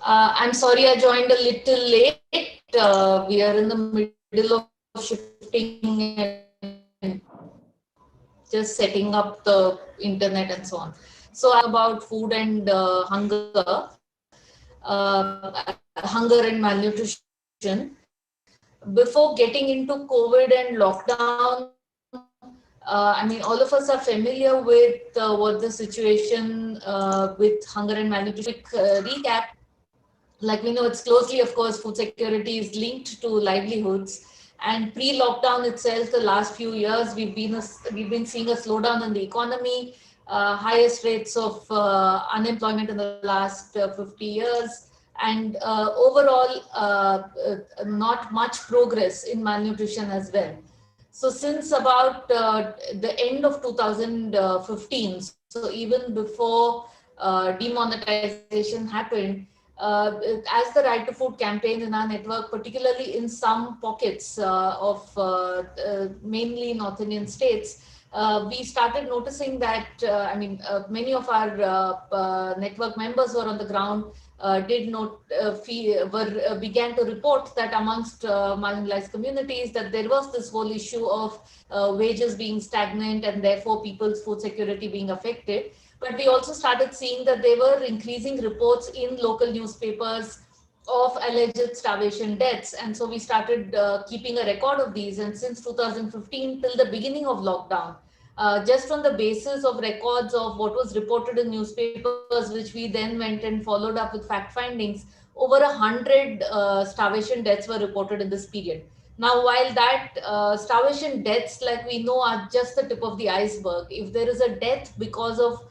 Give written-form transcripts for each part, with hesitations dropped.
I'm sorry I joined a little late. We are in the middle of shifting and just setting up the internet and so on. So I'm about food and hunger and malnutrition. Before getting into COVID and lockdown, I mean, all of us are familiar with what the situation with hunger and malnutrition. Recap, like we know, it's closely, of course, food security is linked to livelihoods. And pre-lockdown itself, the last few years, we've been seeing a slowdown in the economy, highest rates of unemployment in the last 50 years, and overall, not much progress in malnutrition as well. So since about the end of 2015, so even before demonetization happened, as the Right to Food campaign in our network, particularly in some pockets of mainly North Indian states, we started noticing that, many of our network members who are on the ground did not began to report that amongst marginalized communities that there was this whole issue of wages being stagnant and therefore people's food security being affected. But we also started seeing that there were increasing reports in local newspapers of alleged starvation deaths. And so we started keeping a record of these. And since 2015 till the beginning of lockdown, just on the basis of records of what was reported in newspapers, which we then went and followed up with fact findings, over 100 starvation deaths were reported in this period. Now, while that starvation deaths, like we know, are just the tip of the iceberg, if there is a death because of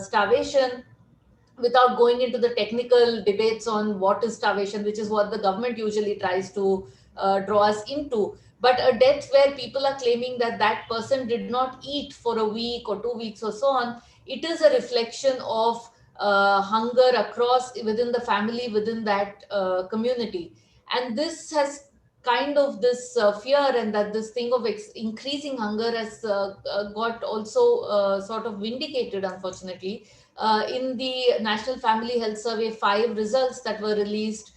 starvation, without going into the technical debates on what is starvation, which is what the government usually tries to draw us into. But a death where people are claiming that that person did not eat for a week or 2 weeks or so on, it is a reflection of hunger across within the family, within that community. And this has kind of this fear, and that this thing of increasing hunger has got also sort of vindicated, unfortunately, in the National Family Health Survey 5 results that were released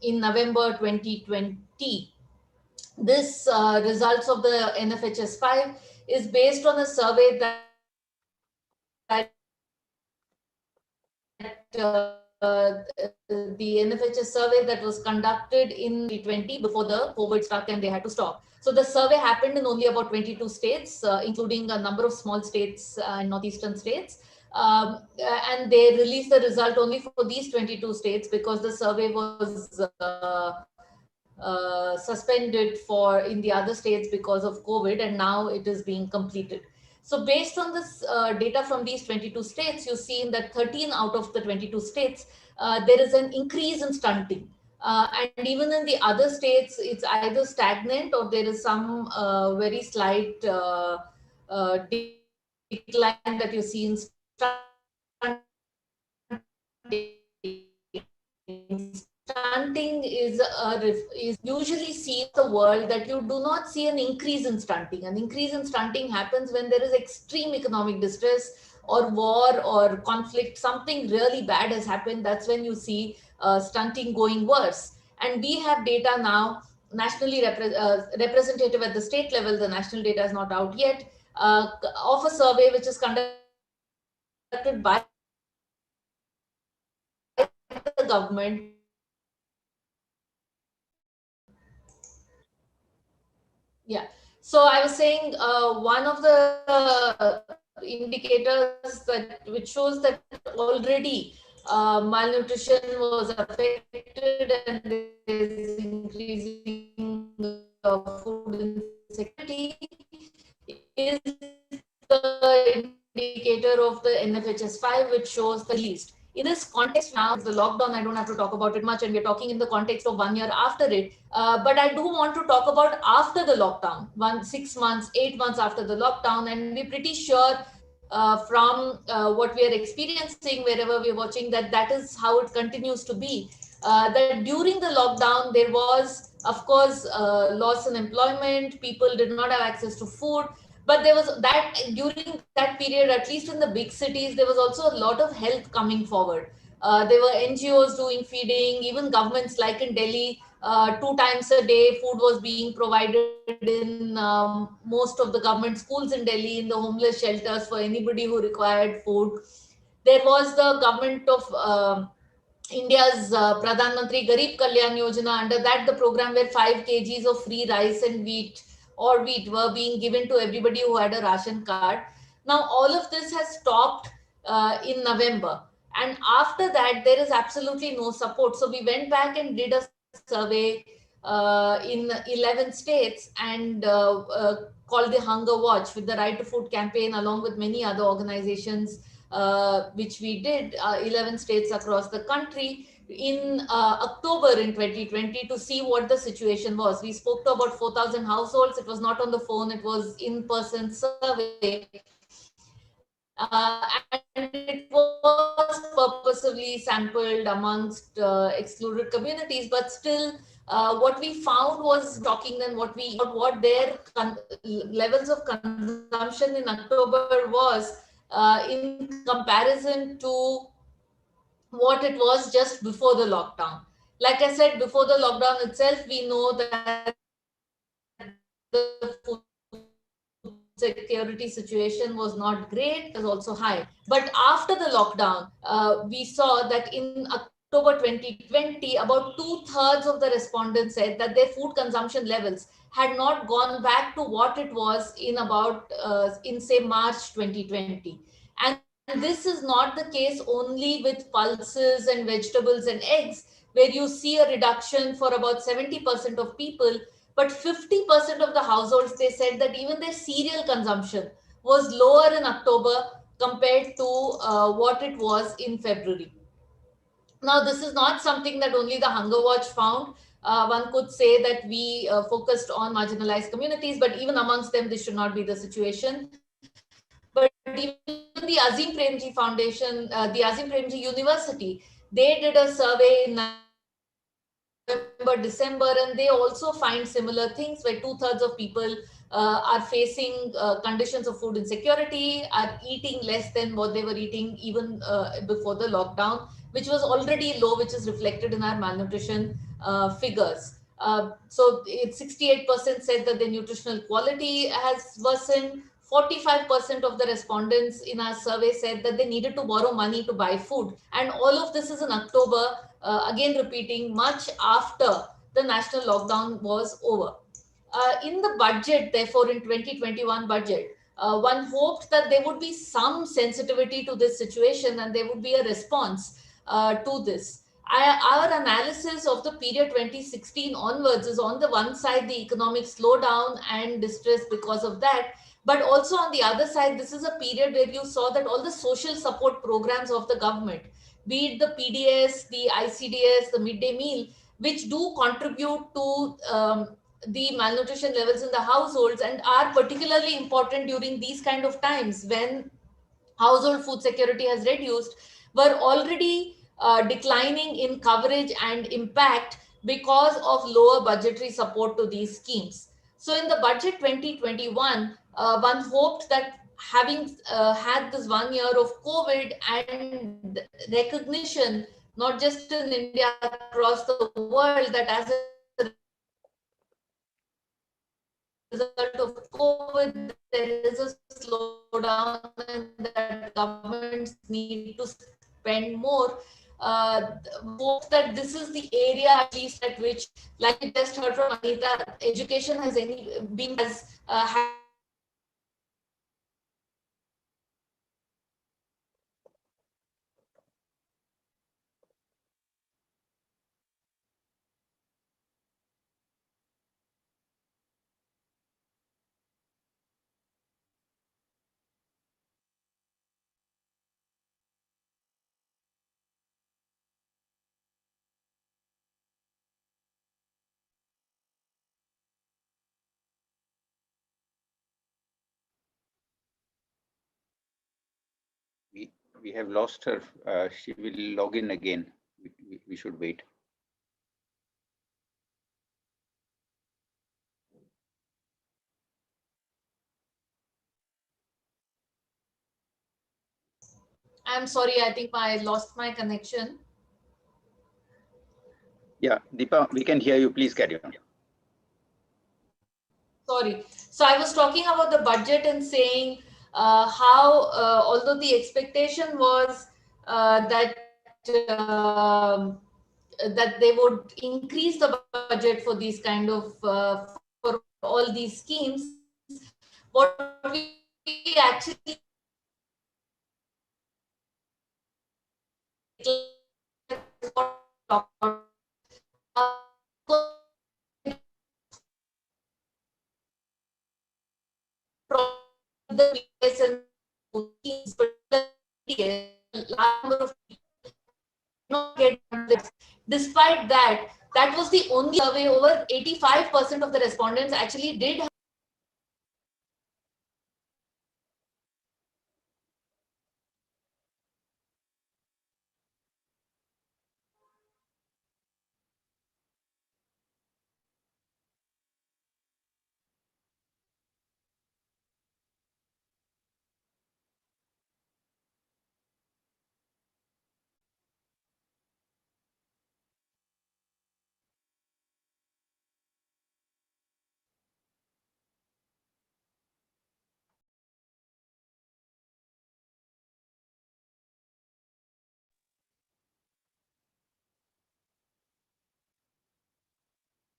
in November 2020. This results of the NFHS 5 is based on a survey that the NFHS survey that was conducted in 2020 before the COVID struck and they had to stop. So the survey happened in only about 22 states, including a number of small states and northeastern states. And they released the result only for these 22 states because the survey was suspended for in the other states because of COVID, and now it is being completed. So based on this data from these 22 states, you see in that 13 out of the 22 states, there is an increase in stunting. And even in the other states, it's either stagnant or there is some very slight decline that you see in stunting. Stunting is usually seen in the world that you do not see an increase in stunting. An increase in stunting happens when there is extreme economic distress or war or conflict. Something really bad has happened. That's when you see stunting going worse. And we have data now, nationally representative at the state level. The national data is not out yet, of a survey which is conducted by the government Yeah. So I was saying one of the indicators that which shows that already malnutrition was affected and there is increasing food insecurity is the indicator of the NFHS 5, which shows the least. In this context now, the lockdown, I don't have to talk about it much, and we're talking in the context of 1 year after it. But I do want to talk about after the lockdown, 6 months, 8 months after the lockdown, and we're pretty sure from what we are experiencing wherever we're watching that is how it continues to be. That during the lockdown, there was, of course, loss in employment. People did not have access to food, but there was that during that period, at least in the big cities, there was also a lot of health coming forward. There were NGOs doing feeding, even governments like in Delhi, 2 times a day food was being provided in most of the government schools in Delhi, in the homeless shelters for anybody who required food. There was the government of India's Pradhan Mantri Garib Kalyan Yojana. Under that, the program where 5 kgs of free rice and wheat or wheat were being given to everybody who had a ration card. Now, all of this has stopped in November. And after that, there is absolutely no support. So we went back and did a survey in 11 states and called the Hunger Watch with the Right to Food campaign, along with many other organizations, which we did 11 states across the country in October in 2020 to see what the situation was. We spoke to about 4,000 households. It was not on the phone, it was in-person survey. And it was purposely sampled amongst excluded communities, but still what we found was shocking. Than what their levels of consumption in October was in comparison to what it was just before the lockdown. Like I said, before the lockdown itself, we know that the food security situation was not great, it was also high. But after the lockdown, we saw that in October 2020, about 2/3 of the respondents said that their food consumption levels had not gone back to what it was in about, in say March 2020. And this is not the case only with pulses and vegetables and eggs, where you see a reduction for about 70% of people, but 50% of the households, they said that even their cereal consumption was lower in October compared to what it was in February. Now, this is not something that only the Hunger Watch found. One could say that we focused on marginalized communities, but even amongst them, this should not be the situation. But even the Azim Premji Foundation, the Azim Premji University, they did a survey in November, December, and they also find similar things where 2/3 of people are facing conditions of food insecurity, are eating less than what they were eating even before the lockdown, which was already low, which is reflected in our malnutrition figures. So 68% said that the nutritional quality has worsened. 45% of the respondents in our survey said that they needed to borrow money to buy food. And all of this is in October, again repeating, much after the national lockdown was over. In the budget, therefore, in 2021 budget, one hoped that there would be some sensitivity to this situation and there would be a response to this. Our analysis of the period 2016 onwards is, on the one side, the economic slowdown and distress because of that, but also on the other side, this is a period where you saw that all the social support programs of the government, be it the PDS, the ICDS, the midday meal, which do contribute to the malnutrition levels in the households and are particularly important during these kind of times when household food security has reduced, were already declining in coverage and impact because of lower budgetary support to these schemes. So in the budget 2021, one hoped that having had this 1 year of COVID and recognition, not just in India, across the world, that as a result of COVID, there is a slowdown and that governments need to spend more. Hope that this is the area, at least, at which, like we just heard from Anita, education has been has had We have lost her. She will log in again. We should wait. I'm sorry, I think I lost my connection. Yeah, Deepa, we can hear you. Please carry on. Sorry. So I was talking about the budget and saying how, although the expectation was that they would increase the budget for these kind of for all these schemes, what we actually the PS and schemes, particularly number of people not get this. Despite that, that was the only survey. Over 85% of the respondents actually did.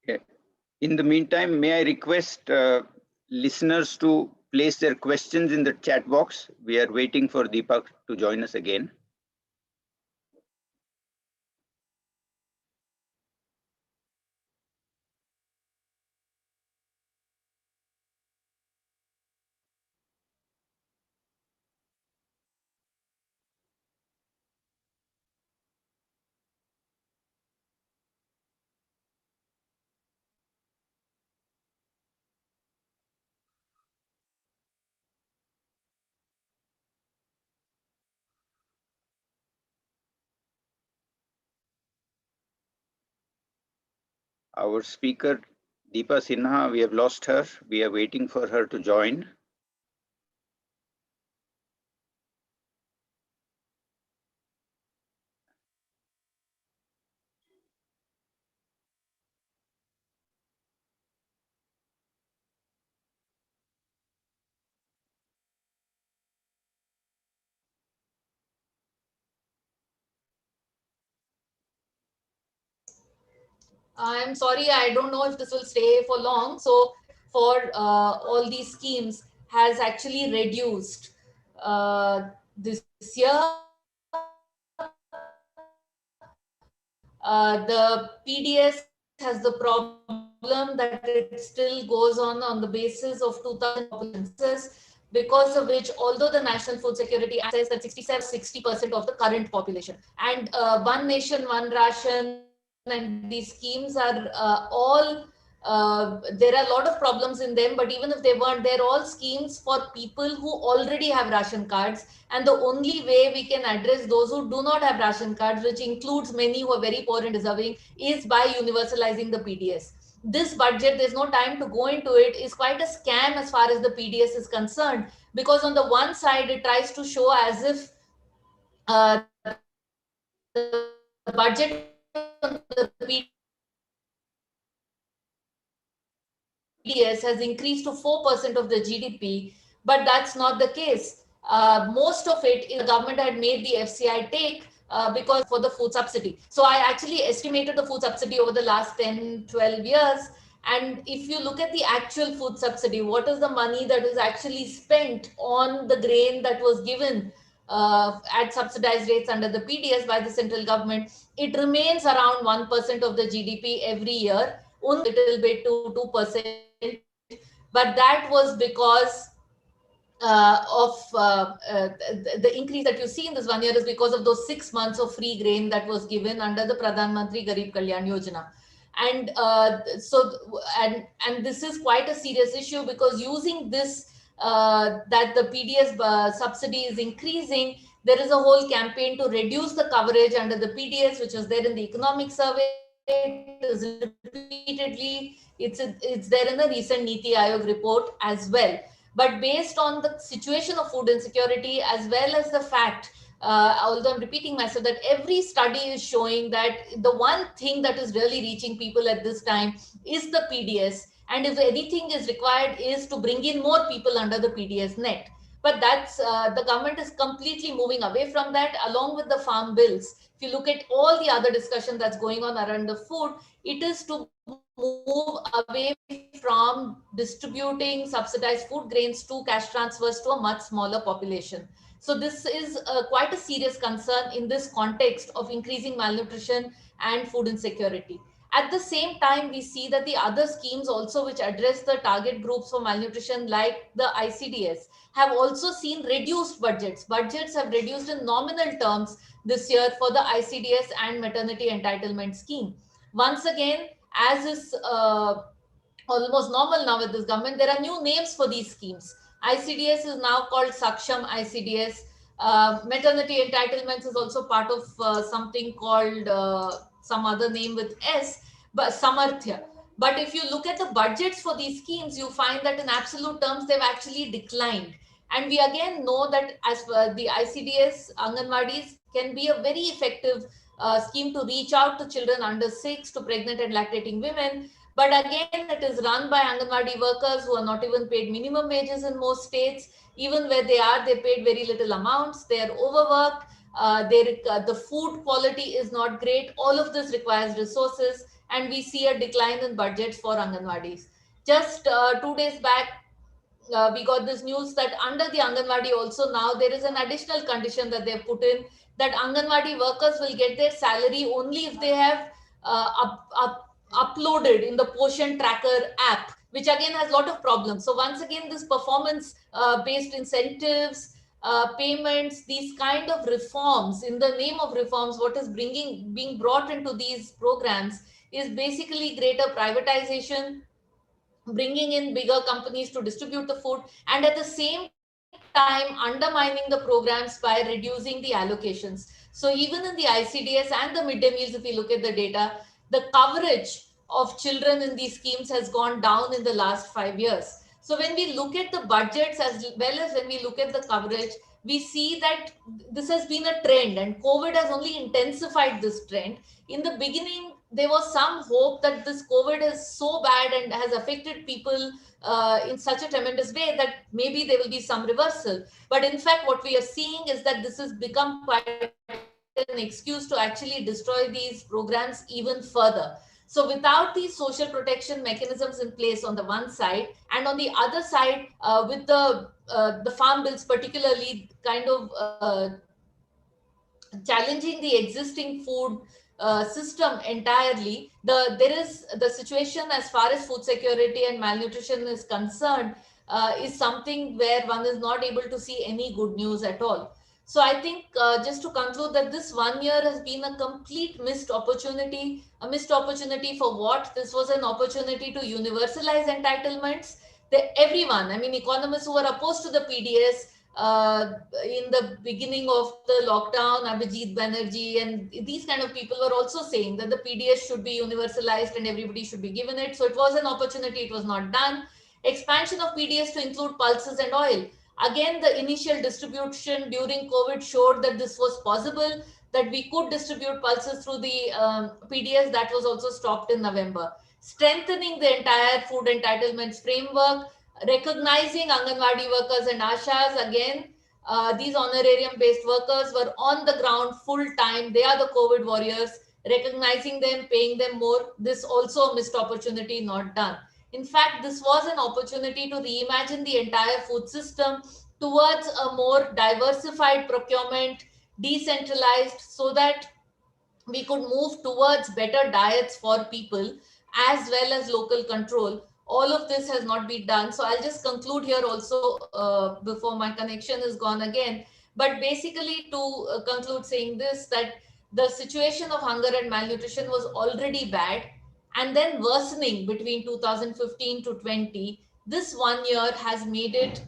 Yeah. In the meantime, may I request listeners to place their questions in the chat box? We are waiting for Deepak to join us again. Our speaker, Deepa Sinha, we have lost her. We are waiting for her to join. I'm sorry, I don't know if this will stay for long. So, for all these schemes has actually reduced this year. The PDS has the problem that it still goes on the basis of 2000 populations, because of which, although the National Food Security Act says that 67-60% of the current population, and One Nation, One Ration, and these schemes are all there are a lot of problems in them, but even if they weren't, they're all schemes for people who already have ration cards. And the only way we can address those who do not have ration cards, which includes many who are very poor and deserving, is by universalizing the PDS. This budget, there's no time to go into it, is quite a scam as far as the PDS is concerned, because on the one side, it tries to show as if the budget on the PDS has increased to 4% of the GDP, but that's not the case. Most of it, the government had made the FCI take because for the food subsidy. So I actually estimated the food subsidy over the last 10, 12 years. And if you look at the actual food subsidy, what is the money that is actually spent on the grain that was given at subsidized rates under the PDS by the central government, it remains around 1% of the GDP every year, only a little bit to 2%. But that was because of the increase that you see in this 1 year is because of those 6 months of free grain that was given under the Pradhan Mantri Garib Kalyan Yojana. And and this is quite a serious issue, because using this that the PDS subsidy is increasing, there is a whole campaign to reduce the coverage under the PDS, which is there in the economic survey. It is repeatedly, it's there in the recent Niti Aayog report as well. But based on the situation of food insecurity, as well as the fact although I'm repeating myself, that every study is showing that the one thing that is really reaching people at this time is the PDS. And if anything is required is to bring in more people under the PDS net. But that's the government is completely moving away from that, along with the farm bills. If you look at all the other discussion that's going on around the food, it is to move away from distributing subsidized food grains to cash transfers to a much smaller population. So this is quite a serious concern in this context of increasing malnutrition and food insecurity. At the same time, we see that the other schemes also which address the target groups for malnutrition, like the ICDS, have also seen reduced budgets. Budgets have reduced in nominal terms this year for the ICDS and maternity entitlement scheme. Once again, as is almost normal now with this government, there are new names for these schemes. ICDS is now called Saksham ICDS. Maternity entitlements is also part of something called some other name with S, but Samarthya. But if you look at the budgets for these schemes, you find that in absolute terms, they've actually declined. And we again know that as the ICDS, Anganwadis can be a very effective scheme to reach out to children under 6, to pregnant and lactating women. But again, it is run by Anganwadi workers who are not even paid minimum wages in most states. Even where they are, they paid very little amounts. They are overworked. The food quality is not great. All of this requires resources, and we see a decline in budgets for Anganwadis. Just 2 days back, we got this news that under the Anganwadi also now there is an additional condition that they have put in, that Anganwadi workers will get their salary only if they have uploaded in the Poshan Tracker app, which again has a lot of problems. So once again, this performance based incentives, payments, these kind of reforms, in the name of reforms, what is being brought into these programs is basically greater privatization, bringing in bigger companies to distribute the food, and at the same time undermining the programs by reducing the allocations. So even in the ICDS and the midday meals, if we look at the data, the coverage of children in these schemes has gone down in the last 5 years. So when we look at the budgets as well as when we look at the coverage, we see that this has been a trend, and COVID has only intensified this trend. In the beginning, there was some hope that this COVID is so bad and has affected people in such a tremendous way that maybe there will be some reversal. But in fact, what we are seeing is that this has become quite an excuse to actually destroy these programs even further. So without these social protection mechanisms in place on the one side, and on the other side, with the farm bills particularly kind of challenging the existing food system entirely, there is the situation as far as food security and malnutrition is concerned, is something where one is not able to see any good news at all. So I think just to conclude that this 1 year has been a complete missed opportunity. A missed opportunity for what? This was an opportunity to universalize entitlements. Everyone, I mean, economists who were opposed to the PDS in the beginning of the lockdown, Abhijit Banerjee and these kind of people were also saying that the PDS should be universalized and everybody should be given it. So it was an opportunity, it was not done. Expansion of PDS to include pulses and oil. Again, the initial distribution during COVID showed that this was possible, that we could distribute pulses through the PDS. That was also stopped in November. Strengthening the entire food entitlements framework, recognizing Anganwadi workers and Ashas. Again, these honorarium based workers were on the ground full time. They are the COVID warriors. Recognizing them, paying them more. This also a missed opportunity, not done. In fact, this was an opportunity to reimagine the entire food system towards a more diversified procurement, decentralized, so that we could move towards better diets for people as well as local control. All of this has not been done. So I'll just conclude here also before my connection is gone again. But basically, to conclude saying this, that the situation of hunger and malnutrition was already bad and then worsening between 2015 to 20. This 1 year has made it,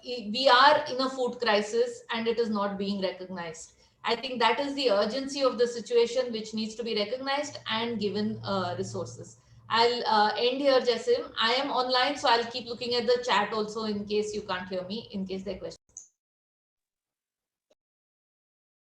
we are in a food crisis and it is not being recognized. I think that is the urgency of the situation which needs to be recognized and given resources. I'll end here, Jasim. I am online, so I'll keep looking at the chat also in case you can't hear me, in case there are questions.